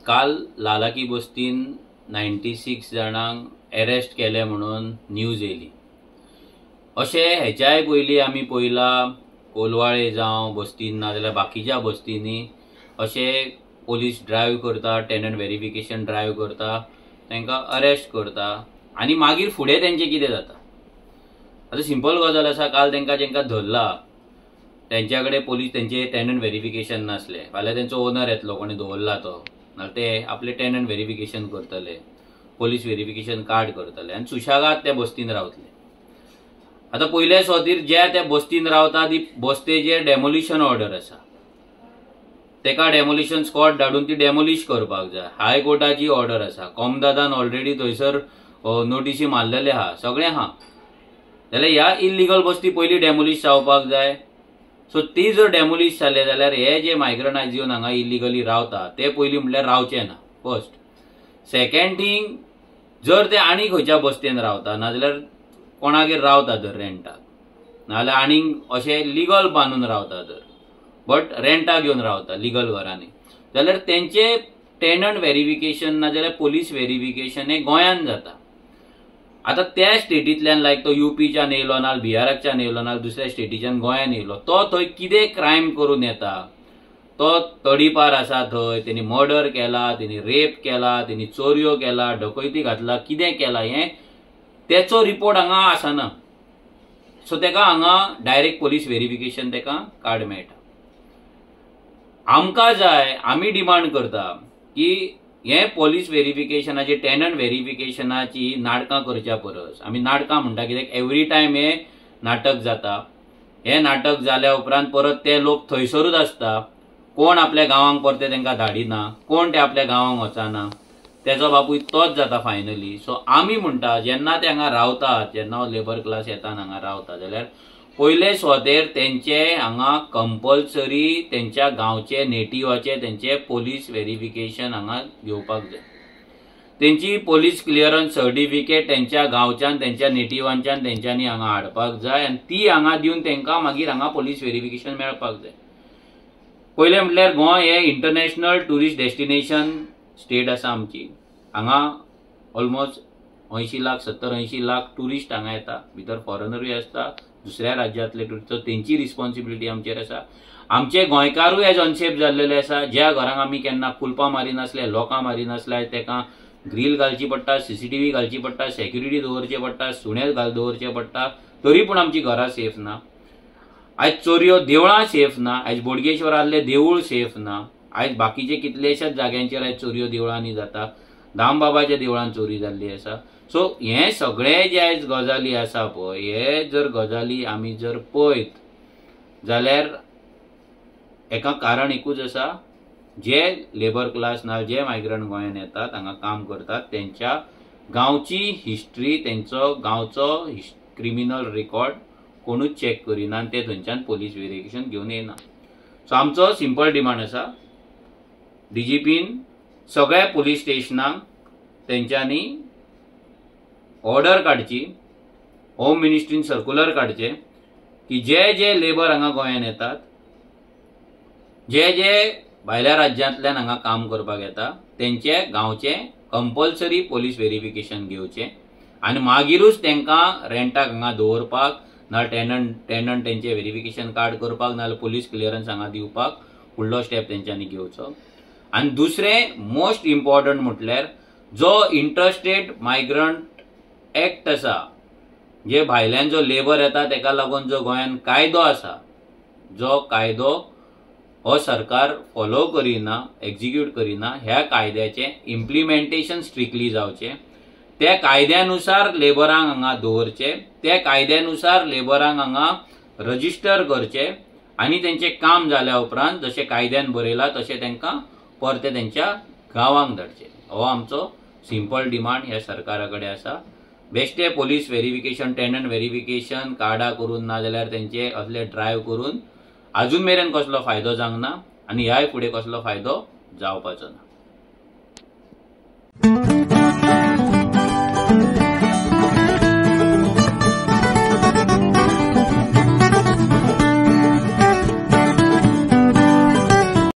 काल लालाकी बस्तीन 96 जाणांक अरेस्ट केले म्हणून न्यूज येयली। अशें हेच्याय पयलीं आमी पळयला कोलवाळे जावं बस्तीन ना जाल्यार बाकीच्या बस्तींनी अशें पोलीस ड्रायव्ह करता, टेनंट व्हेरिफिकेशन ड्रायव्ह करता, तांकां अरेस्ट करता आनी मागीर फुडें तेंचें कितें जाता। आतां सिंपल गजाल आसा, काल जेंकां धरला तेंच्या कडेन पोलीस तेंचे टेनंट व्हेरिफिकेशन नासले, फाल्यां तेंचो ओनर येतलो कोणी दवरला तो, नाल्यार ते आपले टेनंट व्हेरिफिकेशन करतले, पोलीस व्हेरिफिकेशन कार्ड करतले आनी सुशागाद त्या बस्तीन रावतले। आतां पयले सुवातेर ज्या त्या बस्तीन रावता ती बस्तेचेर डेमोलिशन ऑर्डर आसा, तेका डेमोलिशन स्क्वॉड धाडून ती डेमोलिश करपाक जाय। हायकोर्टाची ऑर्डर आसा, कॉमदादान ऑलरेडी थंयसर नोटीसी मारलेले आहा, सगळें आहा। जाल्यार ह्या इल्लिगल बस्ती पयलीं डेमोलिश जावपाक जाय। सो ती जर डेमोलिश जाले जाल्यार हे जे मायग्रंट आयज येवन हांगा इल्लिगली रावता ते पयलीं म्हटल्यार रावचे ना, फर्स्ट। सेकंड थिंग, जर ते आनी खंयच्या बस्तेन रावता नाजाल्यार कोणागेर रावता जर रेंटाक, नाजाल्यार आनीक अशें लिगल बांदून रावता जर, बट रेंटाक घेवन रावता लिगल घरांनी, जाल्यार तेंचे टेनंट व्हेरिफिकेशन नाजाल्यार पोलीस व्हेरिफिकेशन हे गोंयान जाता। आता त्या स्टेटींतल्यान लायक तो यूपीच्यान येयलो नाल्यार बिहाराच्यान येयलो नाल्यार दुसऱ्या स्टेटीच्यान गोंयान येयलो, तो थंय कितें क्रायम करून येता, तो तडीपार आसा थंय, तेणी मर्डर केला, तेणी रेप केला, तेणी चोरयो केला, डकैती घातला, कितें केला हें तेचो रिपोर्ट हांगा आसना। सो तेका हांगा डायरेक्ट पोलीस व्हेरिफिकेशन तेका कार्ड मेळटा। आमकां जाय, आमी डिमांड करता की हे पोलीस व्हेरिफिकेशनाची टेनंट व्हेरिफिकेशनाची नाटकां करच्या परस आमी नाटकां म्हणटा, कित्याक एवरी टायम हे नाटक जाता। हे नाटक जाल्या उपरांत परत ते लोक थंयसरूच आसता, कोण आपल्या गांवांक परते तांकां धाडिना, कोण ते आपल्या गांवांक वचना, तेजो बापूय तोच जाता फायनली। सो आमी म्हणटा जेन्ना ते हांगा रावतात, जेन्ना लेबर क्लास येतात हांगा रावता, जाल्यार पयले सुवातेर तेंचे हांगा कंपल्सरी तेंच्या गांवचे नेटिवाचे तेंचे पोलीस व्हेरिफिकेशन हांगा घेवपाक जाय। तेंची पोलीस क्लियरन्स सर्टिफिकेट तेंच्या गांवच्यान तेंच्या नेटिवांच्यान तेंच्यांनी हांगा हाडपाक जाय आनी ती हांगा दिवन तेंकां मागीर हांगा पोलीस व्हेरिफिकेशन मेळपाक जाय। पयले म्हटल्यार गोंय हे इंटरनॅशनल ट्युरिस्ट डेस्टिनेशन स्टेट आसा आमची। हांगा ऑलमोस्ट 80 लाख 70-80 लाख टुरिस्ट हांगा येता, भितर फॉरेनरूय आसता, दुसऱ्या राज्यांतले टुरिस्ट, तेंची रिस्पॉन्सिबिलिटी आमचेर आसा। आमचे गोंयकारूय एज अनसेफ जाल्लेले आसा, ज्या घरांक आमी केन्ना कुलपां मारिनासले, लोकां मारिनासले, तेका ग्रील घालची पडटा, सीसीटीव्ही घालची पडटा, सेक्युरिटी दवरचे पडटा, सुणे दवरचे पडटा, तरी पूण आमची घरां सेफ ना। आयज चोरयो देवळां सेफ ना, आयज बोडगेश्वर आसले देवूळ सेफ ना, आयज बाकीचे कितलेशेच जाग्यांचेर आयज चोरयो देवळांनी जाता, दामबाबाच्या देवळान चोरी जाल्ली आसा। सो हे सगळे जे आयज गजाली आसा पळय, हे जर गजाली आमी जर पळयत जाल्यार हेका कारण एकूच आसा, जे लेबर क्लास ना जे मायग्रंट गोंयान येतात हांगा काम करतात तेंच्या गांवची हिस्ट्री, तेंचो गांवचो क्रिमिनल रेकॉर्ड कोणूच चॅक करिना आनी ते थंयच्यान पोलीस व्हेरिफिकेशन घेवन येना। सो आमचो सिंपल डिमांड आसा, डीजीपीन सगळ्या पोलीस स्टेशनांक तेंच्यांनी ऑर्डर काडची, होम मिनिस्ट्रीन सर्क्युलर काडचे की जे जे लेबर हांगा गोंयान येतात, जे जे भायल्या राज्यांतल्यान हांगा काम करपाक येता, तेंचे गांवचे कंपल्सरी पोलीस व्हेरिफिकेशन घेवचे आनी मागीरूच तेंकां रेंटाक हांगा दवरपाक नाल्यार टेनंट तेंचे व्हेरिफिकेशन कार्ड करपाक नाल्यार पोलीस क्लियरन्स हांगा दिवपाक फुडलो स्टेप तेंच्यांनी घेवचो। आनी दुसरें मोस्ट इम्पॉर्टंट म्हटल्यार जो इंटरस्टेट मायग्रंट एक्ट आसा, जे भायल्यान जो लेबर येता तेका लागून जो गोंयान कायदो आसा, जो कायदो हो सरकार फॉलो करिना, एक्झिक्यूट करिना, ह्या कायद्याचे इम्प्लिमेंटेशन स्ट्रिक्टली जावचे, त्या कायद्यानुसार लेबरांक हांगा दवरचे, त्या कायद्यानुसार लेबरांक हांगा रजिस्टर करचे आनी तेंचे काम जाल्या उपरांत जशें कायद्यान बरयला तशें तेंकां परते तेंच्या गांवांक धाडचे। हो आमचो सिंपल डिमांड ह्या सरकारा कडेन आसा। बेश्टे पोलीस व्हेरिफिकेशन, टेनंट व्हेरिफिकेशन कार्डा करून ना जाल्यार तेंचे असले ड्रायव्ह करून अजून मेरेन कसलो फायदो जावंक ना आनी ह्याय फुडें कसलो फायदो जावपाचो ना।